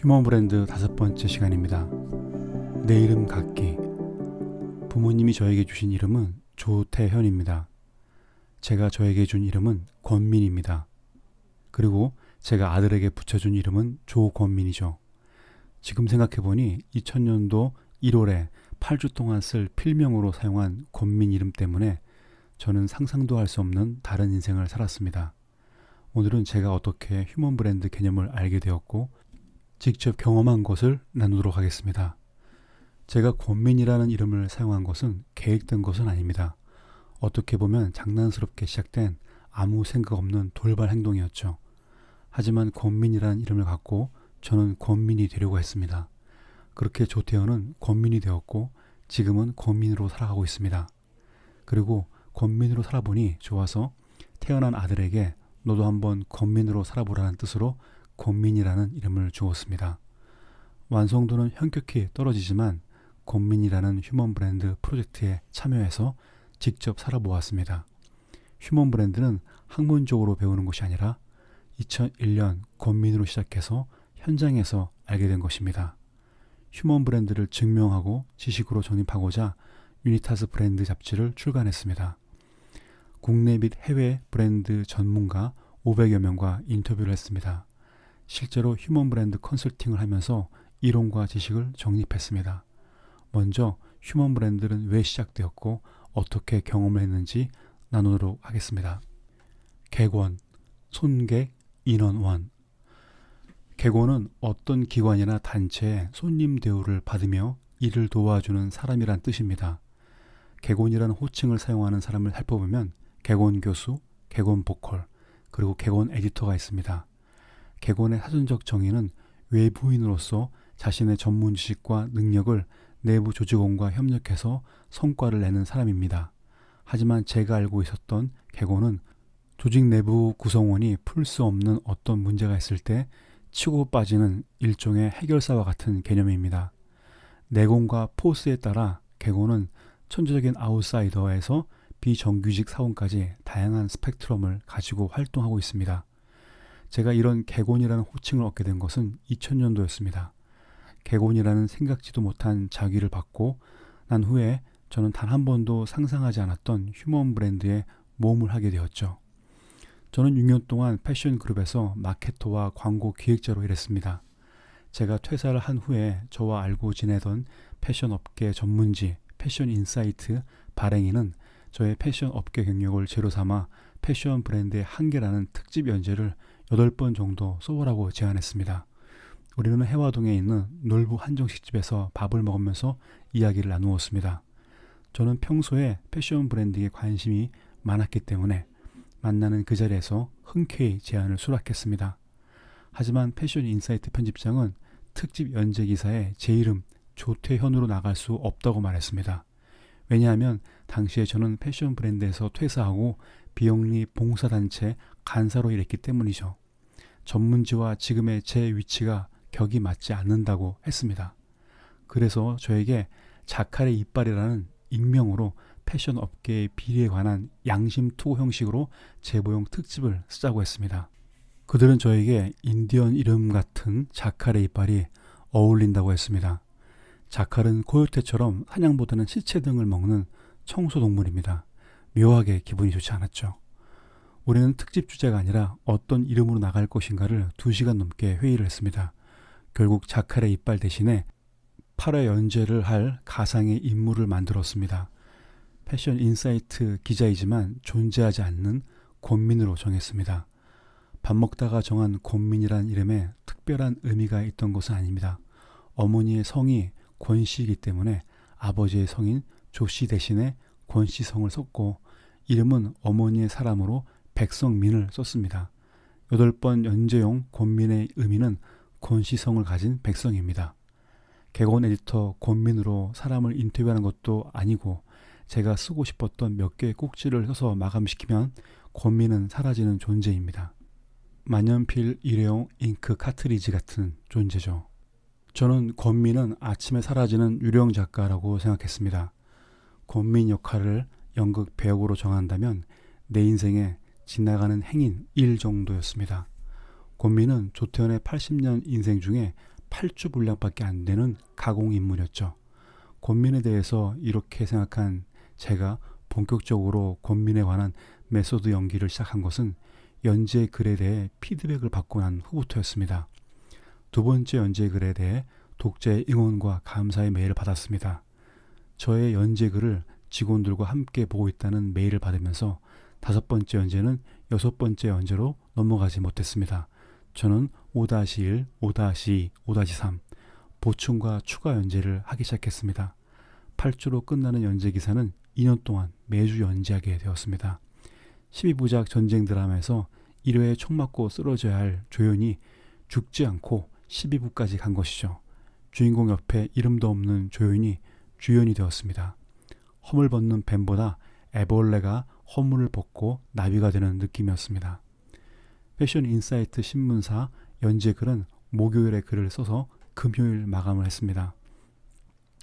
휴먼 브랜드 5번째 시간입니다. 내 이름 갖기. 부모님이 저에게 주신 이름은 조태현입니다. 제가 저에게 준 이름은 권민입니다. 그리고 제가 아들에게 붙여준 이름은 조권민이죠. 지금 생각해보니 2000년도 1월에 8주 동안 쓸 필명으로 사용한 권민 이름 때문에 저는 상상도 할 수 없는 다른 인생을 살았습니다. 오늘은 제가 어떻게 휴먼 브랜드 개념을 알게 되었고 직접 경험한 것을 나누도록 하겠습니다. 제가 권민이라는 이름을 사용한 것은 계획된 것은 아닙니다. 어떻게 보면 장난스럽게 시작된 아무 생각 없는 돌발 행동이었죠. 하지만 권민이라는 이름을 갖고 저는 권민이 되려고 했습니다. 그렇게 조태현은 권민이 되었고 지금은 권민으로 살아가고 있습니다. 그리고 권민으로 살아보니 좋아서 태어난 아들에게 너도 한번 권민으로 살아보라는 뜻으로 권민이라는 이름을 주었습니다. 완성도는 현격히 떨어지지만 권민이라는 휴먼 브랜드 프로젝트에 참여해서 직접 살아보았습니다. 휴먼 브랜드는 학문적으로 배우는 것이 아니라 2001년 권민으로 시작해서 현장에서 알게 된 것입니다. 휴먼 브랜드를 증명하고 지식으로 정립하고자 유니타스 브랜드 잡지를 출간했습니다. 국내 및 해외 브랜드 전문가 500여 명과 인터뷰를 했습니다. 실제로 휴먼 브랜드 컨설팅을 하면서 이론과 지식을 정립했습니다. 먼저 휴먼 브랜드는 왜 시작되었고 어떻게 경험을 했는지 나누도록 하겠습니다. 객원, 손객, 인원원. 객원은 어떤 기관이나 단체의 손님 대우를 받으며 이를 도와주는 사람이란 뜻입니다. 객원이라는 호칭을 사용하는 사람을 살펴보면 객원 교수, 객원 보컬, 그리고 객원 에디터가 있습니다. 객원의 사전적 정의는 외부인으로서 자신의 전문 지식과 능력을 내부 조직원과 협력해서 성과를 내는 사람입니다. 하지만 제가 알고 있었던 객원은 조직 내부 구성원이 풀 수 없는 어떤 문제가 있을 때 치고 빠지는 일종의 해결사와 같은 개념입니다. 내공과 포스에 따라 객원은 천재적인 아웃사이더에서 비정규직 사원까지 다양한 스펙트럼을 가지고 활동하고 있습니다. 제가 이런 객원이라는 호칭을 얻게 된 것은 2000년도였습니다. 객원이라는 생각지도 못한 자기를 받고 난 후에 저는 단 한 번도 상상하지 않았던 휴먼 브랜드에 모험을 하게 되었죠. 저는 6년 동안 패션 그룹에서 마케터와 광고 기획자로 일했습니다. 제가 퇴사를 한 후에 저와 알고 지내던 패션 업계 전문지 패션 인사이트 발행인은 저의 패션 업계 경력을 재료 삼아 패션 브랜드의 한계라는 특집 연재를 8번 정도 써보라고 제안했습니다. 우리는 해화동에 있는 놀부 한정식집에서 밥을 먹으면서 이야기를 나누었습니다. 저는 평소에 패션 브랜드에 관심이 많았기 때문에 만나는 그 자리에서 흔쾌히 제안을 수락했습니다. 하지만 패션 인사이트 편집장은 특집 연재 기사에 제 이름 조태현으로 나갈 수 없다고 말했습니다. 왜냐하면 당시에 저는 패션 브랜드에서 퇴사하고 비영리 봉사단체 간사로 일했기 때문이죠. 전문지와 지금의 제 위치가 격이 맞지 않는다고 했습니다. 그래서 저에게 자칼의 이빨이라는 익명으로 패션 업계의 비리에 관한 양심 투고 형식으로 제보용 특집을 쓰자고 했습니다. 그들은 저에게 인디언 이름 같은 자칼의 이빨이 어울린다고 했습니다. 자칼은 코요테처럼 사냥보다는 시체 등을 먹는 청소동물입니다. 묘하게 기분이 좋지 않았죠. 우리는 특집 주제가 아니라 어떤 이름으로 나갈 것인가를 2시간 넘게 회의를 했습니다. 결국 자칼의 이빨 대신에 8회 연재를 할 가상의 인물을 만들었습니다. 패션 인사이트 기자이지만 존재하지 않는 권민으로 정했습니다. 밥 먹다가 정한 권민이라는 이름에 특별한 의미가 있던 것은 아닙니다. 어머니의 성이 권씨이기 때문에 아버지의 성인 조씨 대신에 권씨성을 썼고 이름은 어머니의 사람으로 백성민을 썼습니다. 8번 연재용 권민의 의미는 권씨성을 가진 백성입니다. 객원 에디터 권민으로 사람을 인터뷰하는 것도 아니고 제가 쓰고 싶었던 몇 개의 꼭지를 써서 마감시키면 권민은 사라지는 존재입니다. 만년필 일회용 잉크 카트리지 같은 존재죠. 저는 권민은 아침에 사라지는 유령 작가라고 생각했습니다. 권민 역할을 연극 배역으로 정한다면 내 인생에 지나가는 행인 1 정도였습니다. 권민은 조태현의 80년 인생 중에 8주 분량밖에 안 되는 가공인물이었죠. 권민에 대해서 이렇게 생각한 제가 본격적으로 권민에 관한 메소드 연기를 시작한 것은 연재 글에 대해 피드백을 받고 난 후부터였습니다. 두 번째 연재 글에 대해 독자의 응원과 감사의 메일을 받았습니다. 저의 연재 글을 직원들과 함께 보고 있다는 메일을 받으면서 다섯 번째 연재는 여섯 번째 연재로 넘어가지 못했습니다. 저는 5-1, 5-2, 5-3 보충과 추가 연재를 하기 시작했습니다. 8주로 끝나는 연재 기사는 2년 동안 매주 연재하게 되었습니다. 12부작 전쟁 드라마에서 1회에 총 맞고 쓰러져야 할 조연이 죽지 않고 12부까지 간 것이죠. 주인공 옆에 이름도 없는 조연이 주연이 되었습니다. 허물 벗는 뱀보다 애벌레가 허물을 벗고 나비가 되는 느낌이었습니다. 패션 인사이트 신문사 연재글은 목요일에 글을 써서 금요일 마감을 했습니다.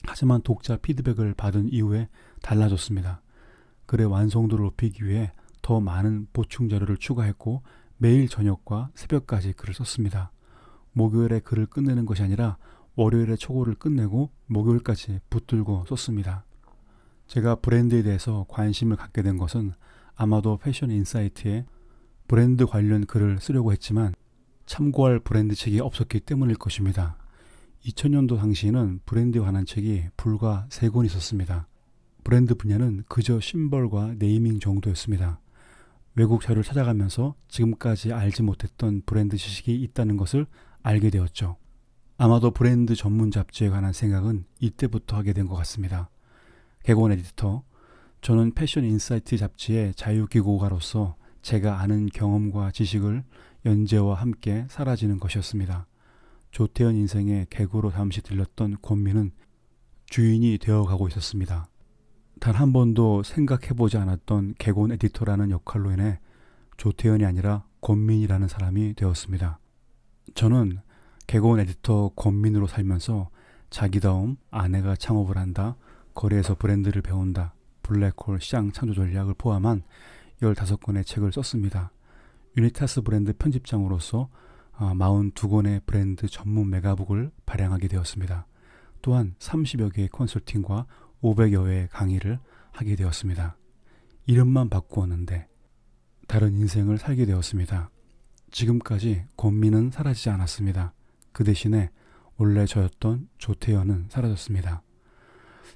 하지만 독자 피드백을 받은 이후에 달라졌습니다. 글의 완성도를 높이기 위해 더 많은 보충 자료를 추가했고 매일 저녁과 새벽까지 글을 썼습니다. 목요일에 글을 끝내는 것이 아니라 월요일에 초고를 끝내고 목요일까지 붙들고 썼습니다. 제가 브랜드에 대해서 관심을 갖게 된 것은 아마도 패션 인사이트에 브랜드 관련 글을 쓰려고 했지만 참고할 브랜드 책이 없었기 때문일 것입니다. 2000년도 당시에는 브랜드에 관한 책이 불과 3권 있었습니다. 브랜드 분야는 그저 심벌과 네이밍 정도였습니다. 외국 자료를 찾아가면서 지금까지 알지 못했던 브랜드 지식이 있다는 것을 알게 되었죠. 아마도 브랜드 전문 잡지에 관한 생각은 이때부터 하게 된 것 같습니다. 개건 에디터, 저는 패션 인사이트 잡지의 자유기고가로서 제가 아는 경험과 지식을 연재와 함께 사라지는 것이었습니다. 조태현 인생의 개구로 잠시 들렸던 권민은 주인이 되어가고 있었습니다. 단 한 번도 생각해보지 않았던 개곤 에디터라는 역할로 인해 조태현이 아니라 권민이라는 사람이 되었습니다. 저는 개곤 에디터 권민으로 살면서 자기다움, 아내가 창업을 한다, 거리에서 브랜드를 배운다, 블랙홀 시장 창조 전략을 포함한 15권의 책을 썼습니다. 유니타스 브랜드 편집장으로서 42권의 브랜드 전문 메가북을 발행하게 되었습니다. 또한 30여 개의 컨설팅과 500여 회의 강의를 하게 되었습니다. 이름만 바꾸었는데 다른 인생을 살게 되었습니다. 지금까지 권민은 사라지지 않았습니다. 그 대신에 원래 저였던 조태현은 사라졌습니다.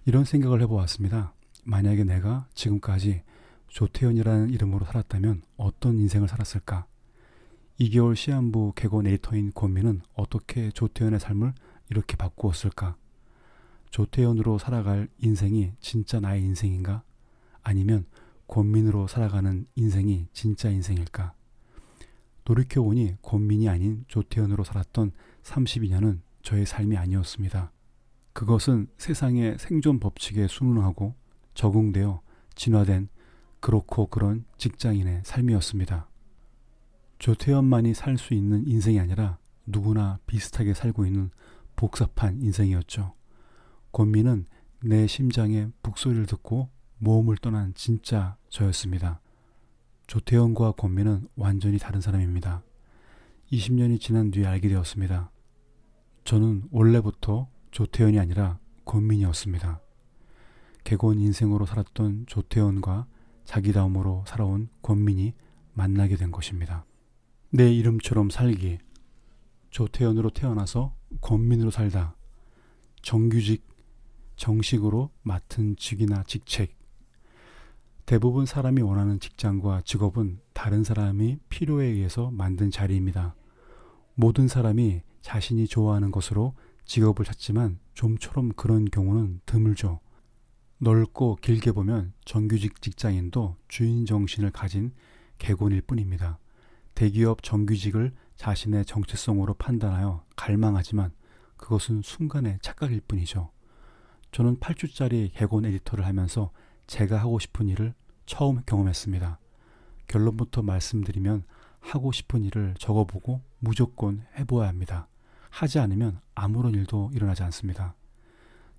이런 생각을 해보았습니다. 만약에 내가 지금까지 조태현이라는 이름으로 살았다면 어떤 인생을 살았을까? 2개월 시한부 개건 에디터인 권민은 어떻게 조태현의 삶을 이렇게 바꾸었을까? 조태현으로 살아갈 인생이 진짜 나의 인생인가? 아니면 권민으로 살아가는 인생이 진짜 인생일까? 돌이켜보니 권민이 아닌 조태현으로 살았던 32년은 저의 삶이 아니었습니다. 그것은 세상의 생존 법칙에 순응하고 적응되어 진화된 그렇고 그런 직장인의 삶이었습니다. 조태현만이 살 수 있는 인생이 아니라 누구나 비슷하게 살고 있는 복잡한 인생이었죠. 권민은 내 심장의 북소리를 듣고 모험을 떠난 진짜 저였습니다. 조태현과 권민은 완전히 다른 사람입니다. 20년이 지난 뒤에 알게 되었습니다. 저는 원래부터 조태현이 아니라 권민이었습니다. 개건 인생으로 살았던 조태현과 자기다움으로 살아온 권민이 만나게 된 것입니다. 내 이름처럼 살기, 조태현으로 태어나서 권민으로 살다, 정규직, 정식으로 맡은 직이나 직책. 대부분 사람이 원하는 직장과 직업은 다른 사람이 필요에 의해서 만든 자리입니다. 모든 사람이 자신이 좋아하는 것으로 직업을 찾지만 좀처럼 그런 경우는 드물죠. 넓고 길게 보면 정규직 직장인도 주인 정신을 가진 개곤일 뿐입니다. 대기업 정규직을 자신의 정체성으로 판단하여 갈망하지만 그것은 순간의 착각일 뿐이죠. 저는 8주짜리 개곤 에디터를 하면서 제가 하고 싶은 일을 처음 경험했습니다. 결론부터 말씀드리면 하고 싶은 일을 적어보고 무조건 해보아야 합니다. 하지 않으면 아무런 일도 일어나지 않습니다.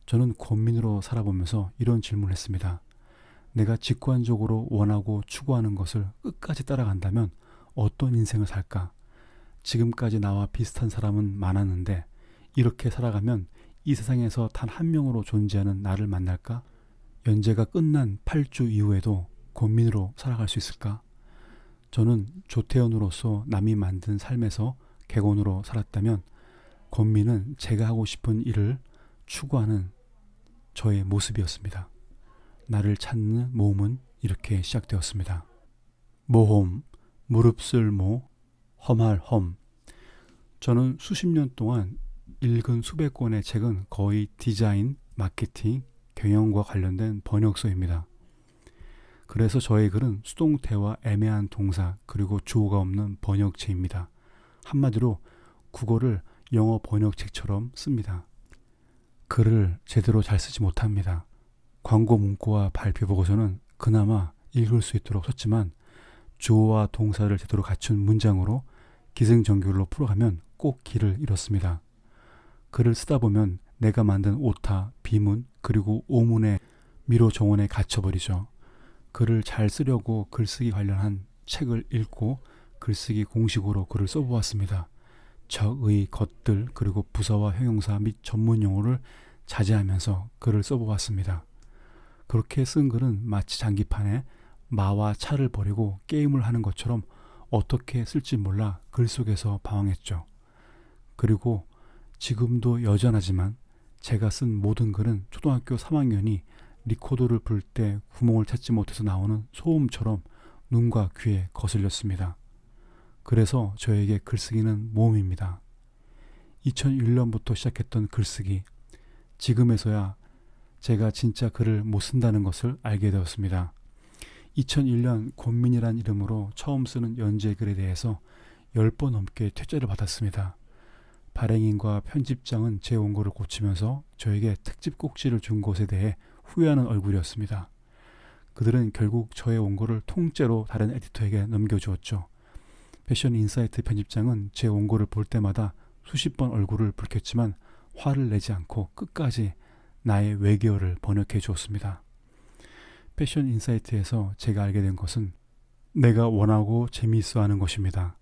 저는 권민으로 살아보면서 이런 질문을 했습니다. 내가 직관적으로 원하고 추구하는 것을 끝까지 따라간다면 어떤 인생을 살까? 지금까지 나와 비슷한 사람은 많았는데 이렇게 살아가면 이 세상에서 단 한 명으로 존재하는 나를 만날까? 연재가 끝난 8주 이후에도 권민으로 살아갈 수 있을까? 저는 조태현으로서 남이 만든 삶에서 객원으로 살았다면 권민은 제가 하고 싶은 일을 추구하는 저의 모습이었습니다. 나를 찾는 모험은 이렇게 시작되었습니다. 모험, 무릅쓸 모, 험할 험. 저는 수십 년 동안 읽은 수백 권의 책은 거의 디자인, 마케팅, 경영과 관련된 번역서입니다. 그래서 저의 글은 수동태와 애매한 동사 그리고 주어가 없는 번역체입니다. 한마디로 국어를 영어 번역책처럼 씁니다. 글을 제대로 잘 쓰지 못합니다. 광고 문구와 발표 보고서는 그나마 읽을 수 있도록 썼지만 주어와 동사를 제대로 갖춘 문장으로 기승전결로 풀어가면 꼭 길을 잃었습니다. 글을 쓰다 보면 내가 만든 오타, 비문, 그리고 오문의 미로 정원에 갇혀버리죠. 글을 잘 쓰려고 글쓰기 관련한 책을 읽고 글쓰기 공식으로 글을 써보았습니다. 적의 것들 그리고 부사와 형용사 및 전문 용어를 자제하면서 글을 써보았습니다. 그렇게 쓴 글은 마치 장기판에 마와 차를 버리고 게임을 하는 것처럼 어떻게 쓸지 몰라 글 속에서 방황했죠. 그리고 지금도 여전하지만 제가 쓴 모든 글은 초등학교 3학년이 리코더를 불 때 구멍을 찾지 못해서 나오는 소음처럼 눈과 귀에 거슬렸습니다. 그래서 저에게 글쓰기는 모험입니다. 2001년부터 시작했던 글쓰기, 지금에서야 제가 진짜 글을 못 쓴다는 것을 알게 되었습니다. 2001년 권민이란 이름으로 처음 쓰는 연재글에 대해서 10번 넘게 퇴짜를 받았습니다. 발행인과 편집장은 제 원고를 고치면서 저에게 특집 꼭지를 준 것에 대해 후회하는 얼굴이었습니다. 그들은 결국 저의 원고를 통째로 다른 에디터에게 넘겨주었죠. 패션 인사이트 편집장은 제 원고를 볼 때마다 수십 번 얼굴을 붉혔지만 화를 내지 않고 끝까지 나의 외계어를 번역해 주었습니다. 패션 인사이트에서 제가 알게 된 것은 내가 원하고 재미있어 하는 것입니다.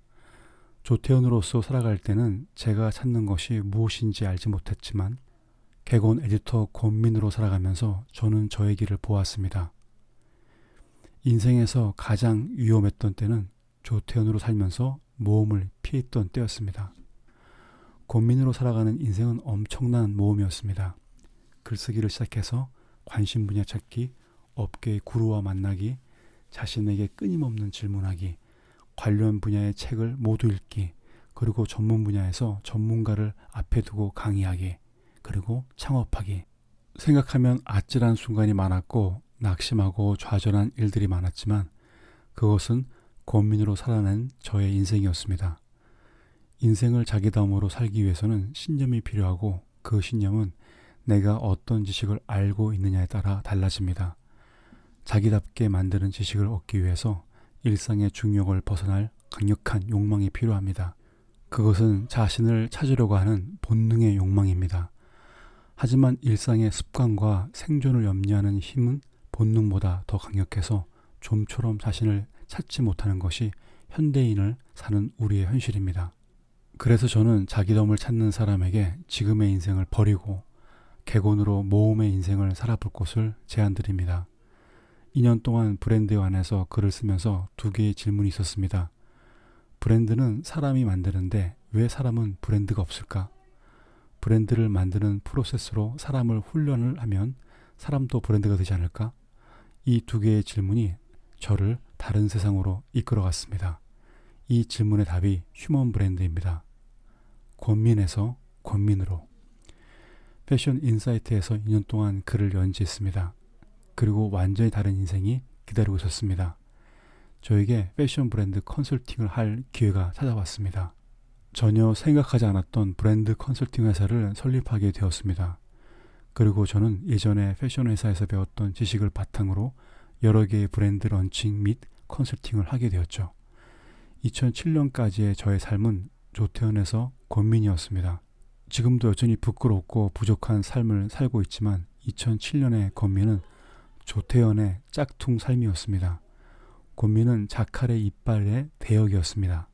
조태현으로서 살아갈 때는 제가 찾는 것이 무엇인지 알지 못했지만 객원 에디터 권민으로 살아가면서 저는 저의 길을 보았습니다. 인생에서 가장 위험했던 때는 조태현으로 살면서 모험을 피했던 때였습니다. 권민으로 살아가는 인생은 엄청난 모험이었습니다. 글쓰기를 시작해서 관심 분야 찾기, 업계의 구루와 만나기, 자신에게 끊임없는 질문하기, 관련 분야의 책을 모두 읽기, 그리고 전문 분야에서 전문가를 앞에 두고 강의하기, 그리고 창업하기. 생각하면 아찔한 순간이 많았고 낙심하고 좌절한 일들이 많았지만 그것은 권민으로 살아낸 저의 인생이었습니다. 인생을 자기다움으로 살기 위해서는 신념이 필요하고 그 신념은 내가 어떤 지식을 알고 있느냐에 따라 달라집니다. 자기답게 만드는 지식을 얻기 위해서 일상의 중력을 벗어날 강력한 욕망이 필요합니다. 그것은 자신을 찾으려고 하는 본능의 욕망입니다. 하지만 일상의 습관과 생존을 염려하는 힘은 본능보다 더 강력해서 좀처럼 자신을 찾지 못하는 것이 현대인을 사는 우리의 현실입니다. 그래서 저는 자기덤을 찾는 사람에게 지금의 인생을 버리고 객원으로 모험의 인생을 살아볼 것을 제안드립니다. 2년 동안 브랜드에 관해서 글을 쓰면서 두 개의 질문이 있었습니다. 브랜드는 사람이 만드는데 왜 사람은 브랜드가 없을까? 브랜드를 만드는 프로세스로 사람을 훈련을 하면 사람도 브랜드가 되지 않을까? 이 두 개의 질문이 저를 다른 세상으로 이끌어갔습니다. 이 질문의 답이 휴먼 브랜드입니다. 권민에서 권민으로. 패션 인사이트에서 2년 동안 글을 연재했습니다. 그리고 완전히 다른 인생이 기다리고 있었습니다. 저에게 패션 브랜드 컨설팅을 할 기회가 찾아왔습니다. 전혀 생각하지 않았던 브랜드 컨설팅 회사를 설립하게 되었습니다. 그리고 저는 예전에 패션 회사에서 배웠던 지식을 바탕으로 여러 개의 브랜드 런칭 및 컨설팅을 하게 되었죠. 2007년까지의 저의 삶은 조태현에서 권민이었습니다. 지금도 여전히 부끄럽고 부족한 삶을 살고 있지만 2007년의 권민은 조태현의 짝퉁 삶이었습니다. 권민은 자칼의 이빨의 대역이었습니다.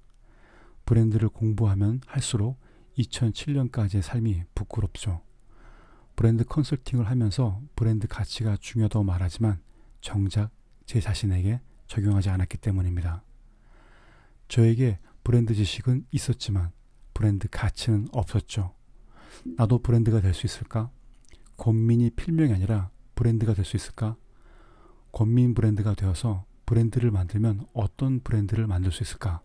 브랜드를 공부하면 할수록 2007년까지의 삶이 부끄럽죠. 브랜드 컨설팅을 하면서 브랜드 가치가 중요하다고 말하지만 정작 제 자신에게 적용하지 않았기 때문입니다. 저에게 브랜드 지식은 있었지만 브랜드 가치는 없었죠. 나도 브랜드가 될 수 있을까? 권민이 필명이 아니라 브랜드가 될 수 있을까? 권민 브랜드가 되어서 브랜드를 만들면 어떤 브랜드를 만들 수 있을까?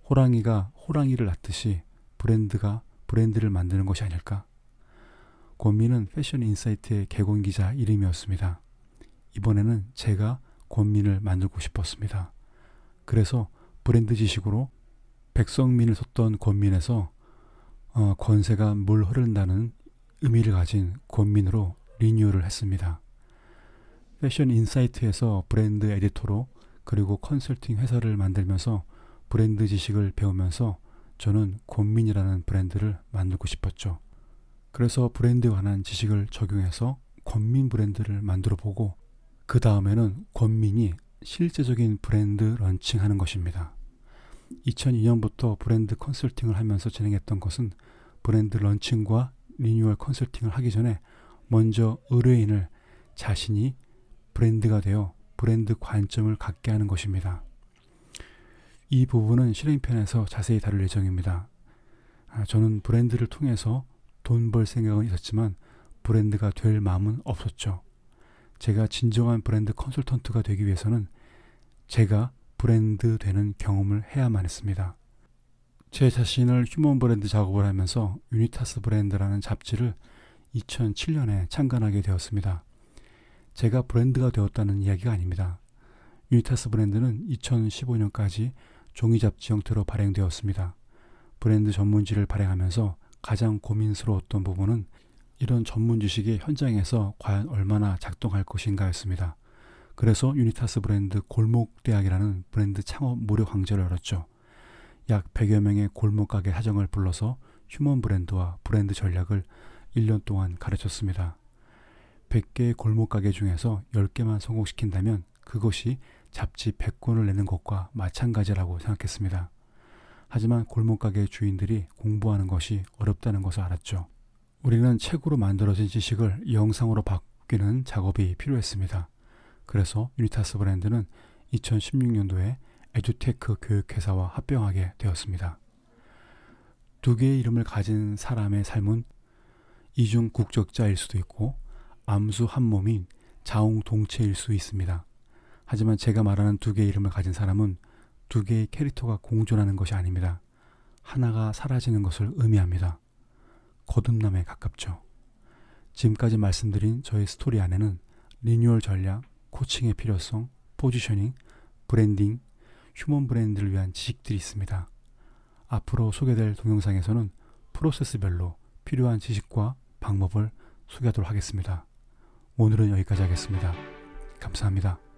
호랑이가 호랑이를 낳듯이 브랜드가 브랜드를 만드는 것이 아닐까? 권민은 패션 인사이트의 개공 기자 이름이었습니다. 이번에는 제가 권민을 만들고 싶었습니다. 그래서 브랜드 지식으로 백성민을 썼던 권민에서 권세가 물 흐른다는 의미를 가진 권민으로 리뉴얼을 했습니다. 패션 인사이트에서 브랜드 에디터로 그리고 컨설팅 회사를 만들면서 브랜드 지식을 배우면서 저는 권민이라는 브랜드를 만들고 싶었죠. 그래서 브랜드에 관한 지식을 적용해서 권민 브랜드를 만들어 보고 그 다음에는 권민이 실제적인 브랜드 런칭하는 것입니다. 2002년부터 브랜드 컨설팅을 하면서 진행했던 것은 브랜드 런칭과 리뉴얼 컨설팅을 하기 전에 먼저 의뢰인을 자신이 브랜드가 되어 브랜드 관점을 갖게 하는 것입니다. 이 부분은 실행편에서 자세히 다룰 예정입니다. 저는 브랜드를 통해서 돈 벌 생각은 있었지만 브랜드가 될 마음은 없었죠. 제가 진정한 브랜드 컨설턴트가 되기 위해서는 제가 브랜드 되는 경험을 해야만 했습니다. 제 자신을 휴먼 브랜드 작업을 하면서 유니타스 브랜드라는 잡지를 2007년에 창간하게 되었습니다. 제가 브랜드가 되었다는 이야기가 아닙니다. 유니타스 브랜드는 2015년까지 종이 잡지 형태로 발행되었습니다. 브랜드 전문지를 발행하면서 가장 고민스러웠던 부분은 이런 전문 지식이 현장에서 과연 얼마나 작동할 것인가였습니다. 그래서 유니타스 브랜드 골목대학이라는 브랜드 창업 무료 강좌를 열었죠. 약 100여 명의 골목가게 사정을 불러서 휴먼 브랜드와 브랜드 전략을 1년 동안 가르쳤습니다. 100개의 골목가게 중에서 10개만 성공시킨다면 그것이 잡지 100권을 내는 것과 마찬가지라고 생각했습니다. 하지만 골목가게 주인들이 공부하는 것이 어렵다는 것을 알았죠. 우리는 책으로 만들어진 지식을 영상으로 바뀌는 작업이 필요했습니다. 그래서 유니타스 브랜드는 2016년도에 에듀테크 교육회사와 합병하게 되었습니다. 두 개의 이름을 가진 사람의 삶은 이중 국적자일 수도 있고 암수 한 몸인 자웅동체일 수 있습니다. 하지만 제가 말하는 두 개의 이름을 가진 사람은 두 개의 캐릭터가 공존하는 것이 아닙니다. 하나가 사라지는 것을 의미합니다. 거듭남에 가깝죠. 지금까지 말씀드린 저의 스토리 안에는 리뉴얼 전략, 코칭의 필요성, 포지셔닝, 브랜딩, 휴먼 브랜드를 위한 지식들이 있습니다. 앞으로 소개될 동영상에서는 프로세스별로 필요한 지식과 방법을 소개하도록 하겠습니다. 오늘은 여기까지 하겠습니다. 감사합니다.